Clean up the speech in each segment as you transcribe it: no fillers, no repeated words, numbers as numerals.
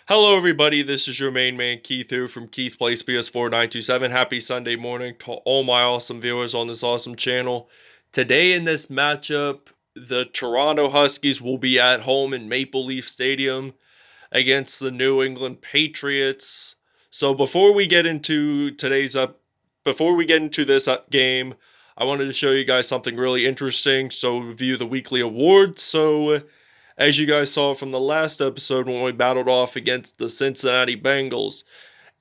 Hello, everybody. This is your main man, Keith, here from Keith Plays PS4 927. Happy Sunday morning to all my awesome viewers on this awesome channel. Today in this matchup, the Toronto Huskies will be at home in Maple Leaf Stadium against the New England Patriots. So before we get into this game, I wanted to show you guys something really interesting. So review the weekly awards. As you guys saw from the last episode when we battled off against the Cincinnati Bengals,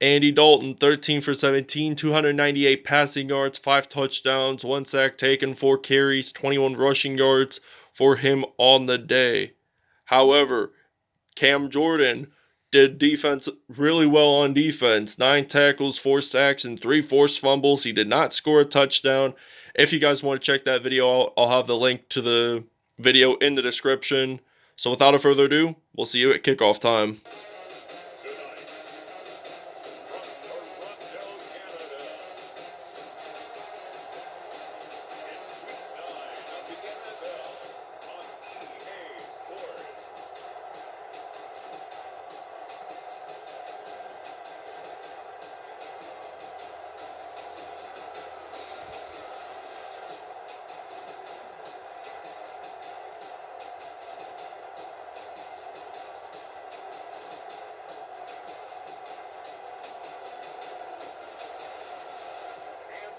Andy Dalton, 13 for 17, 298 passing yards, 5 touchdowns, 1 sack taken, 4 carries, 21 rushing yards for him on the day. However, Cam Jordan did defense really well on defense. 9 tackles, 4 sacks, and 3 forced fumbles. He did not score a touchdown. If you guys want to check that video, I'll have the link to the video in the description. So without further ado, we'll see you at kickoff time.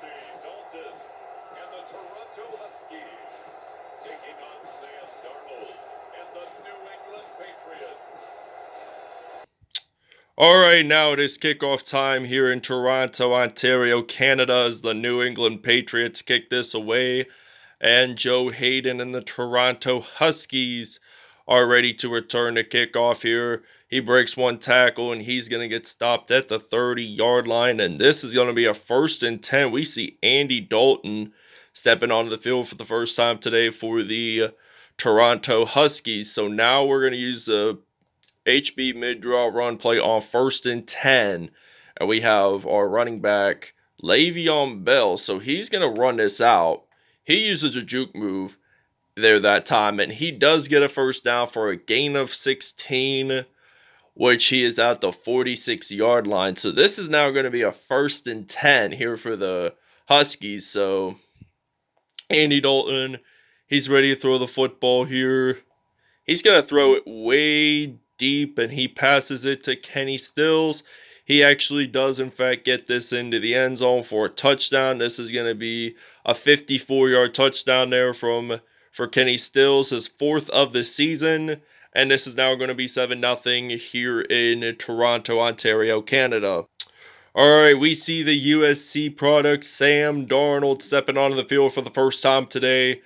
Andy Dalton and the Toronto Huskies taking on Sam Darnold and the New England Patriots. Alright, now it is kickoff time here in Toronto, Ontario, Canada, as the New England Patriots kick this away. And Joe Haden and the Toronto Huskies are ready to return to kickoff here. He breaks 1 tackle and he's going to get stopped at the 30-yard line. And this is going to be a 1st and 10. We see Andy Dalton stepping onto the field for the first time today for the Toronto Huskies. So now we're going to use the HB mid-draw run play on 1st and 10. And we have our running back, Le'Veon Bell. So he's going to run this out. He uses a juke move there that time, and he does get a 1st down for a gain of 16, which he is at the 46-yard line. So this is now going to be a 1st and 10 here for the Huskies. So Andy Dalton, he's ready to throw the football here. He's going to throw it way deep, and he passes it to Kenny Stills. He actually does, in fact, get this into the end zone for a touchdown. This is going to be a 54-yard touchdown there for Kenny Stills, his 4th of the season. And this is now going to be 7-0 here in Toronto, Ontario, Canada. All right, we see the USC product, Sam Darnold, stepping onto the field for the first time today.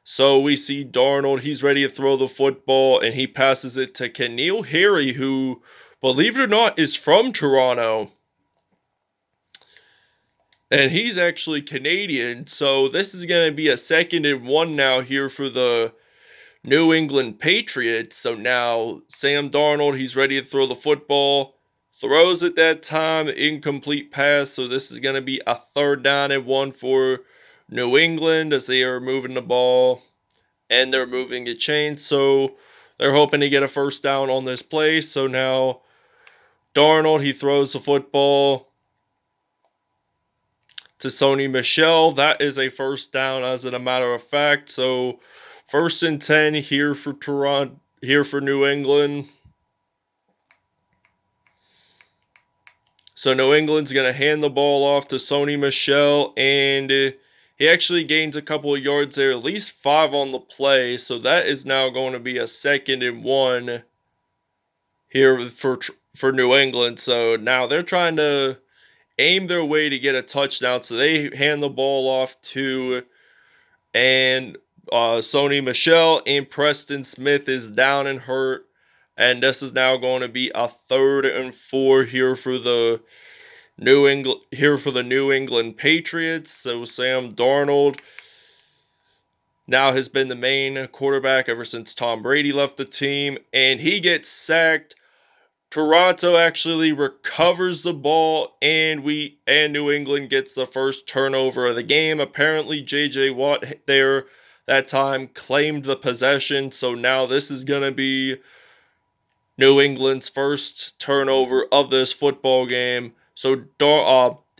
So we see Darnold, he's ready to throw the football, and he passes it to N'Keal Harry, who, believe it or not, is from Toronto. And he's actually Canadian, so this is going to be a 2nd and 1 now here for the New England Patriots. So now Sam Darnold, he's ready to throw the football. Throws it that time, incomplete pass. So this is going to be a 3rd down and 1 for New England as they are moving the ball. And they're moving the chain, so they're hoping to get a 1st down on this play. So now Darnold, he throws the football to Sony Michel. That is a 1st down, as a matter of fact. So 1st and 10 here for Toronto, here for New England. So New England's going to hand the ball off to Sony Michel, and he actually gains a couple of yards there, at least 5 on the play. So that is now going to be a 2nd and 1 here for New England. So now they're trying to aim their way to get a touchdown. So they hand the ball off to Sony Michel, and Preston Smith is down and hurt. And this is now going to be a 3rd and 4 here for the New England Patriots. So Sam Darnold now has been the main quarterback ever since Tom Brady left the team, and he gets sacked. Toronto actually recovers the ball, and New England gets the 1st turnover of the game. Apparently, J.J. Watt there that time claimed the possession, so now this is going to be New England's first turnover of this football game. So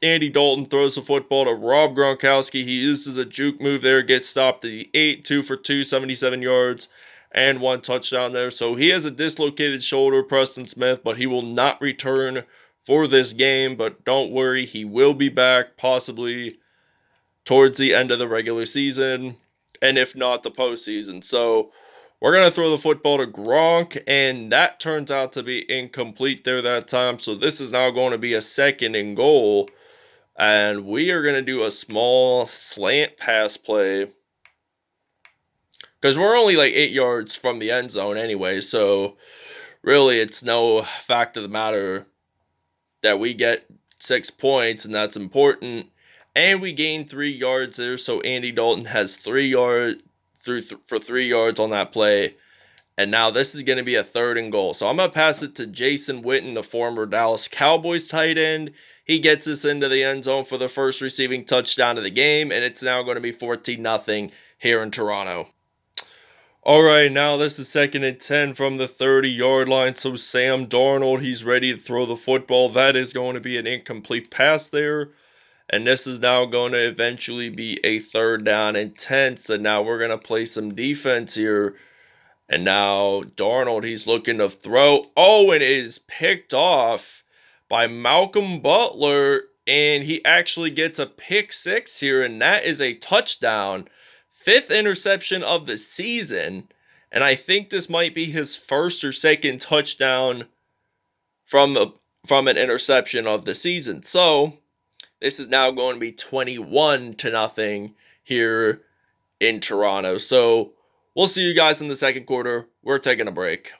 Andy Dalton throws the football to Rob Gronkowski. He uses a juke move there, gets stopped at the 8, 2 for 2, 77 yards, and 1 touchdown there. So he has a dislocated shoulder, Preston Smith, but he will not return for this game. But don't worry, he will be back possibly towards the end of the regular season, and if not, the postseason. So we're going to throw the football to Gronk, and that turns out to be incomplete there that time. So this is now going to be a 2nd and goal, and we are going to do a small slant pass play because we're only like 8 yards from the end zone anyway. So really, it's no fact of the matter that we get 6 points, and that's important. And we gain 3 yards there, so Andy Dalton has 3 yards for 3 yards on that play. And now this is going to be a 3rd and goal. So I'm going to pass it to Jason Witten, the former Dallas Cowboys tight end. He gets us into the end zone for the first receiving touchdown of the game, and it's now going to be 14-0 here in Toronto. All right, now this is 2nd and 10 from the 30-yard line. So Sam Darnold, he's ready to throw the football. That is going to be an incomplete pass there. And this is now going to eventually be a 3rd down and 10. So now we're going to play some defense here. And now Darnold, he's looking to throw. Oh, and it is picked off by Malcolm Butler. And he actually gets a pick 6 here. And that is a touchdown. 5th interception of the season. And I think this might be his 1st or 2nd touchdown from an interception of the season. So this is now going to be 21-0 here in Toronto. So we'll see you guys in the 2nd quarter. We're taking a break.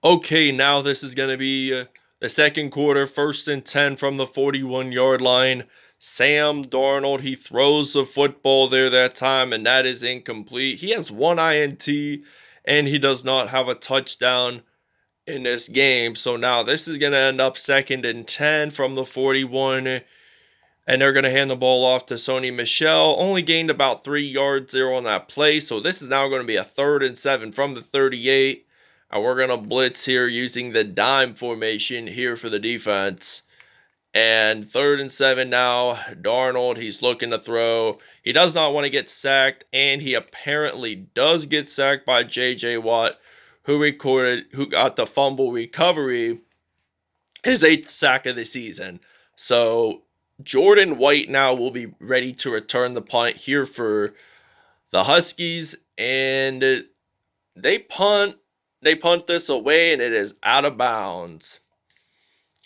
Okay, now this is going to be the 2nd quarter, 1st and 10 from the 41-yard line. Sam Darnold, he throws the football there that time, and that is incomplete. He has 1 INT, and he does not have a touchdown in this game. So now this is going to end up 2nd and 10 from the 41, and they're going to hand the ball off to Sony Michel. Only gained about 3 yards there on that play. So this is now going to be a 3rd and 7 from the 38. And we're going to blitz here using the dime formation here for the defense. And 3rd and 7 now. Darnold, he's looking to throw. He does not want to get sacked. And he apparently does get sacked by J.J. Watt, who got the fumble recovery, his 8th sack of the season. So Jordan White now will be ready to return the punt here for the Huskies, and they punt this away, and it is out of bounds.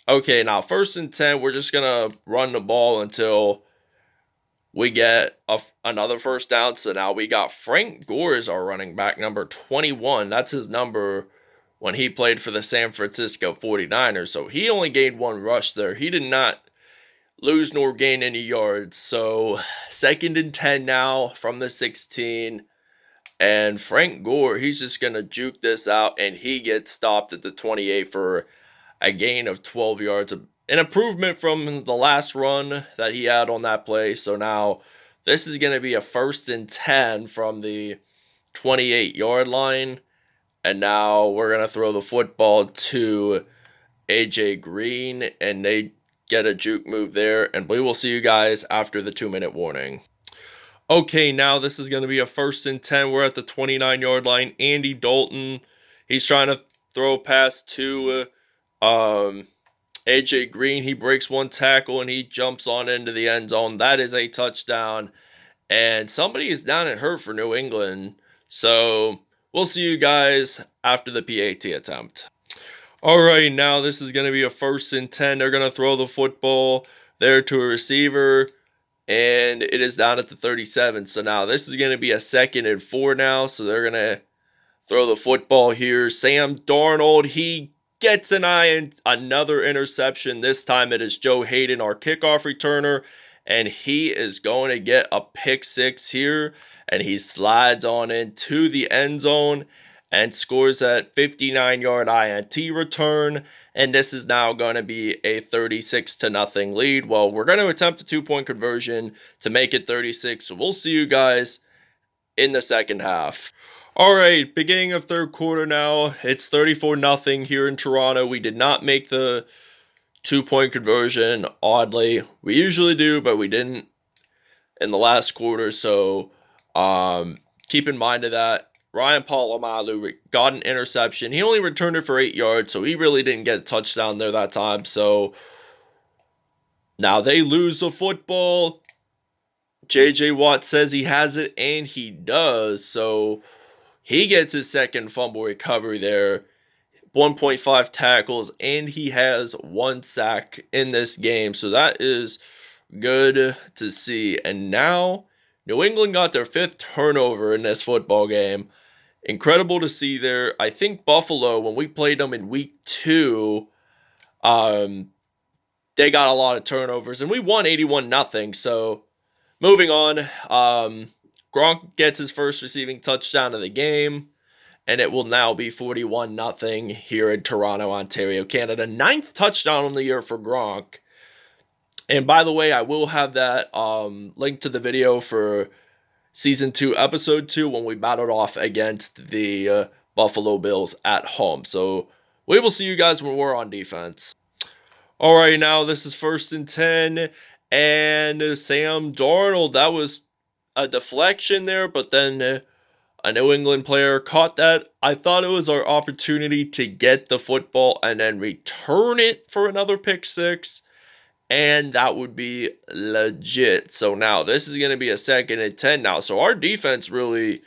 Okay, now 1st and 10, we're just going to run the ball until we get another 1st down. So now we got Frank Gore as our running back, number 21. That's his number when he played for the San Francisco 49ers. So he only gained 1 rush there. He did not lose nor gain any yards. So 2nd and 10 now from the 16. And Frank Gore, he's just going to juke this out, and he gets stopped at the 28 for a gain of 12 yards. An improvement from the last run that he had on that play. So now this is going to be a 1st and 10 from the 28-yard line. And now we're going to throw the football to AJ Green, and they get a juke move there. And we will see you guys after the 2-minute warning. Okay, now this is going to be a 1st and 10. We're at the 29-yard line. Andy Dalton, he's trying to throw a pass to AJ Green. He breaks 1 tackle, and he jumps on into the end zone. That is a touchdown. And somebody is down and hurt for New England. So we'll see you guys after the PAT attempt. All right, now this is going to be a 1st and 10. They're going to throw the football there to a receiver, and it is down at the 37. So now this is going to be a 2nd and 4 now. So they're going to throw the football here. Sam Darnold, he gets another interception. This time it is Joe Haden, our kickoff returner, and he is going to get a pick 6 here, and he slides on into the end zone and scores that 59-yard INT return, and this is now going to be a 36-0 lead. Well, we're going to attempt a 2-point conversion to make it 36, so we'll see you guys in the 2nd half. All right, beginning of third quarter now. It's 34-0 here in Toronto. We did not make the 2-point conversion, oddly. We usually do, but we didn't in the last quarter, so keep in mind of that. Ryan Polamalu got an interception. He only returned it for 8 yards, so he really didn't get a touchdown there that time. So now they lose the football. J.J. Watt says he has it, and he does. So he gets his second fumble recovery there. 1.5 tackles, and he has 1 sack in this game. So that is good to see. And now New England got their 5th turnover in this football game. Incredible to see there. I think Buffalo, when we played them in week 2, they got a lot of turnovers, and we won 81-0. So moving on, Gronk gets his first receiving touchdown of the game, and it will now be 41-0 here in Toronto, Ontario, Canada. 9th touchdown on the year for Gronk. And by the way, I will have that link to the video for Season 2, Episode 2, when we battled off against the Buffalo Bills at home. So we will see you guys when we're on defense. All right, now this is 1st and 10, and Sam Darnold, that was a deflection there, but then a New England player caught that. I thought it was our opportunity to get the football and then return it for another pick six, and that would be legit. So now this is going to be a 2nd and 10 now. So our defense really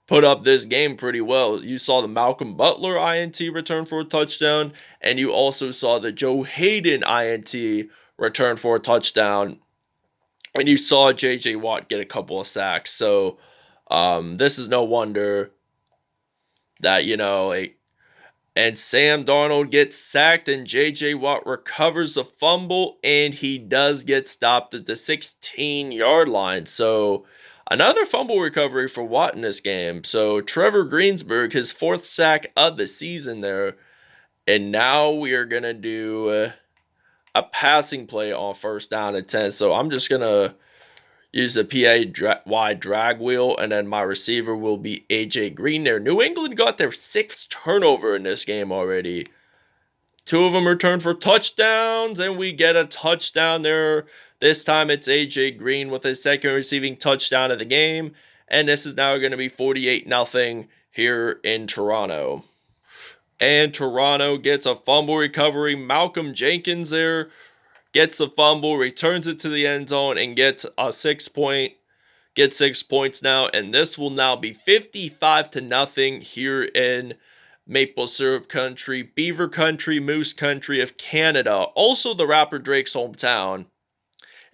put up this game pretty well. You saw the Malcolm Butler INT return for a touchdown, and you also saw the Joe Haden INT return for a touchdown, and you saw J.J. Watt get a couple of sacks. So this is no wonder that, and Sam Darnold gets sacked, and J.J. Watt recovers the fumble, and he does get stopped at the 16-yard line. So another fumble recovery for Watt in this game. So Trevor Greensburg, his 4th sack of the season there. And now we are going to do a passing play on 1st down and 10. So I'm just going to use the PA drag wheel, and then my receiver will be AJ Green there. New England got their 6th turnover in this game already. 2 of them returned for touchdowns, and we get a touchdown there. This time it's AJ Green with his 2nd receiving touchdown of the game, and this is now going to be 48-0 here in Toronto. And Toronto gets a fumble recovery. Malcolm Jenkins there gets the fumble, returns it to the end zone, and gets a 6 points now, and this will now be 55-0 here in Maple Syrup Country, Beaver Country, Moose Country of Canada, also the rapper Drake's hometown.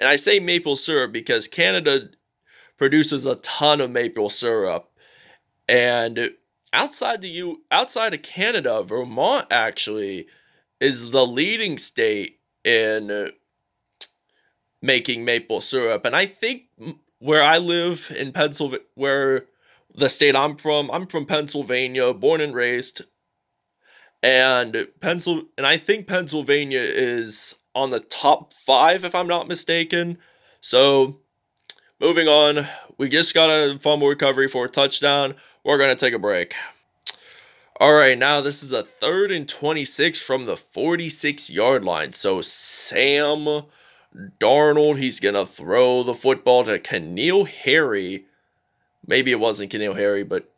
And I say maple syrup because Canada produces a ton of maple syrup, and outside of Canada, Vermont actually is the leading state in making maple syrup. And I think where I live in Pennsylvania, where the state I'm from Pennsylvania, born and raised, and I think Pennsylvania is on the top 5 if I'm not mistaken. So moving on, we just got a fumble recovery for a touchdown. We're gonna take a break. All right, now this is a 3rd and 26 from the 46-yard line. So Sam Darnold, he's going to throw the football to N'Keal Harry. Maybe it wasn't N'Keal Harry, but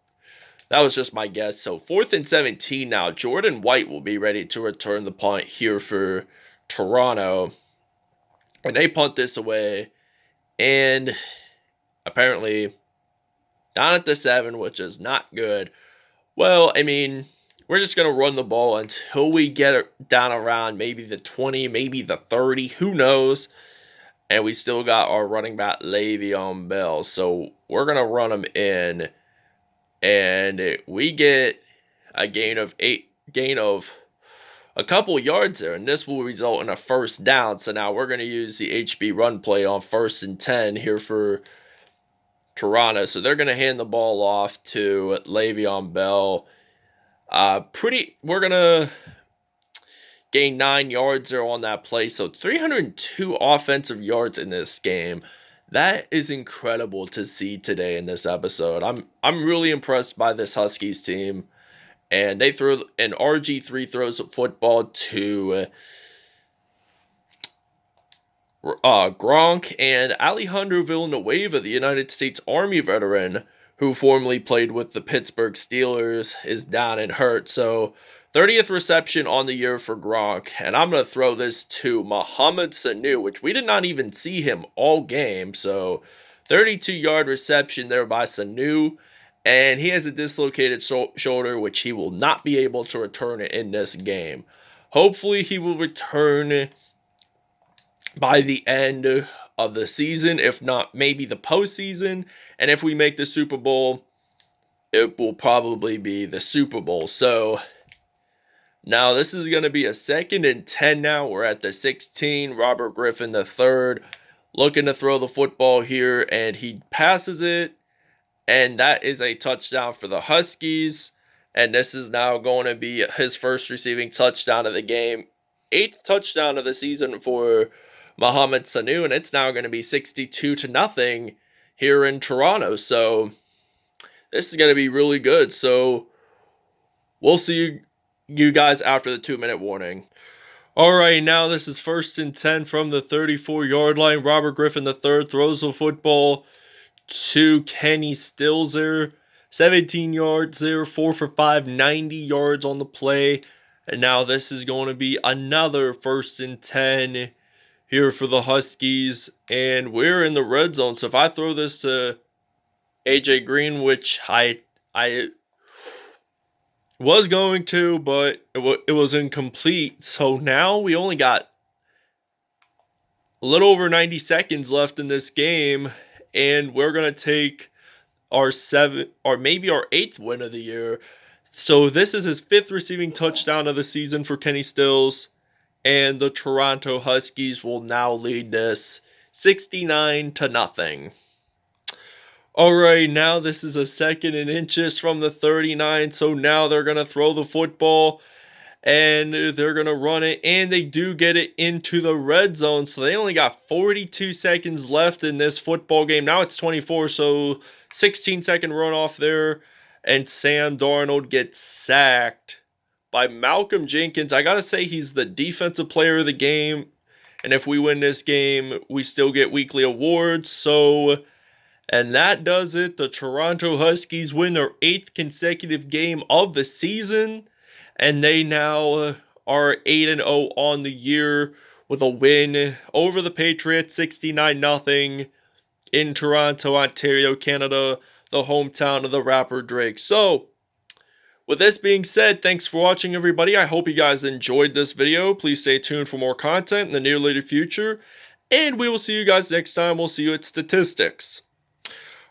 that was just my guess. So 4th and 17 now. Jordan White will be ready to return the punt here for Toronto. And they punt this away. And apparently down at the 7, which is not good. Well, I mean, we're just going to run the ball until we get it down around maybe the 20, maybe the 30, who knows. And we still got our running back Le'Veon Bell. So we're going to run him in. And we get a gain of a couple yards there. And this will result in a 1st down. So now we're going to use the HB run play on 1st and 10 here for Toronto. So they're going to hand the ball off to Le'Veon Bell. We're going to gain 9 yards there on that play. So 302 offensive yards in this game. That is incredible to see today in this episode. I'm really impressed by this Huskies team, and they throw an RG3 throws a football to Gronk, and Alejandro Villanueva, the United States Army veteran who formerly played with the Pittsburgh Steelers, is down and hurt. So 30th reception on the year for Gronk, and I'm going to throw this to Mohammed Sanu, which we did not even see him all game. So 32-yard reception there by Sanu, and he has a dislocated shoulder, which he will not be able to return in this game. Hopefully he will return by the end of the season, if not maybe the postseason. And if we make the Super Bowl, it will probably be the Super Bowl. So now this is going to be a 2nd and 10 now. We're at the 16. Robert Griffin III looking to throw the football here, and he passes it. And that is a touchdown for the Huskies. And this is now going to be his first receiving touchdown of the game. 8th touchdown of the season for Mohammed Sanu, and it's now going to be 62-0 here in Toronto. So this is going to be really good. So we'll see you guys after the 2-minute warning. All right, now this is 1st and 10 from the 34-yard line. Robert Griffin III throws the football to Kenny Stills, 17 yards there, 4 for 5, 90 yards on the play. And now this is going to be another 1st and 10 here for the Huskies, and we're in the red zone. So if I throw this to AJ Green, which I was going to, but it was incomplete. So now we only got a little over 90 seconds left in this game, and we're going to take our 7th or maybe our 8th win of the year. So this is his 5th receiving touchdown of the season for Kenny Stills. And the Toronto Huskies will now lead this 69-0. All right, now this is a 2nd and inches from the 39. So now they're going to throw the football, and they're going to run it, and they do get it into the red zone. So they only got 42 seconds left in this football game. Now it's 24, so 16-second runoff there, and Sam Darnold gets sacked by Malcolm Jenkins. I gotta say, he's the defensive player of the game, and if we win this game, we still get weekly awards. So, and that does it. The Toronto Huskies win their 8th consecutive game of the season, and they now are 8-0 on the year with a win over the Patriots, 69-0 in Toronto, Ontario, Canada, the hometown of the rapper Drake. So, with this being said, thanks for watching, everybody. I hope you guys enjoyed this video. Please stay tuned for more content in the near later future, and we will see you guys next time. We'll see you at statistics.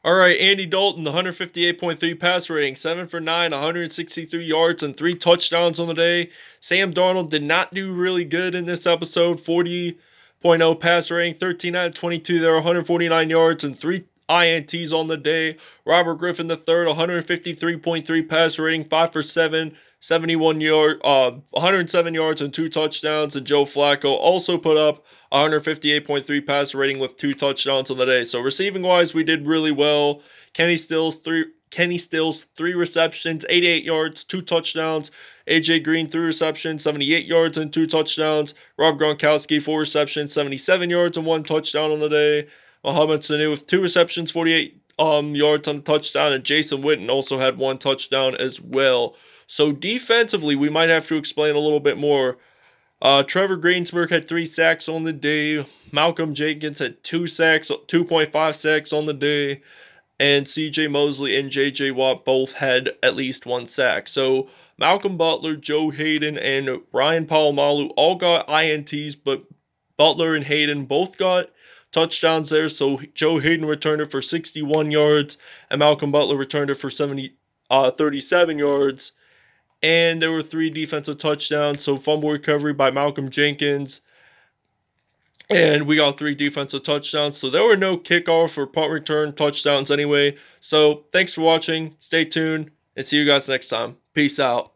All right, Andy Dalton, 158.3 pass rating, 7 for 9, 163 yards, and 3 touchdowns on the day. Sam Darnold did not do really good in this episode, 40.0 pass rating, 13 out of 22 there, 149 yards, and 3 INTs on the day. Robert Griffin III, 153.3 pass rating, 5 for 7, 107 yards and 2 touchdowns. And Joe Flacco also put up 158.3 pass rating with 2 touchdowns on the day. So receiving wise, we did really well. Kenny Stills, 3 receptions, 88 yards, 2 touchdowns. AJ Green, 3 receptions, 78 yards and 2 touchdowns. Rob Gronkowski, 4 receptions, 77 yards and 1 touchdown on the day. Mohammed Sanu with 2 receptions, 48 yards on a touchdown, and Jason Witten also had 1 touchdown as well. So defensively, we might have to explain a little bit more. Trevor Greensburg had 3 sacks on the day. Malcolm Jenkins had 2 sacks, 2.5 sacks on the day. And CJ Mosley and JJ Watt both had at least 1 sack. So Malcolm Butler, Joe Haden, and Ryan Polamalu all got INTs, but Butler and Haden both got touchdowns there. So Joe Haden returned it for 61 yards, and Malcolm Butler returned it for 37 yards. And there were 3 defensive touchdowns. So fumble recovery by Malcolm Jenkins, and we got 3 defensive touchdowns. So there were no kickoff or punt return touchdowns anyway. So thanks for watching. Stay tuned, and see you guys next time. Peace out.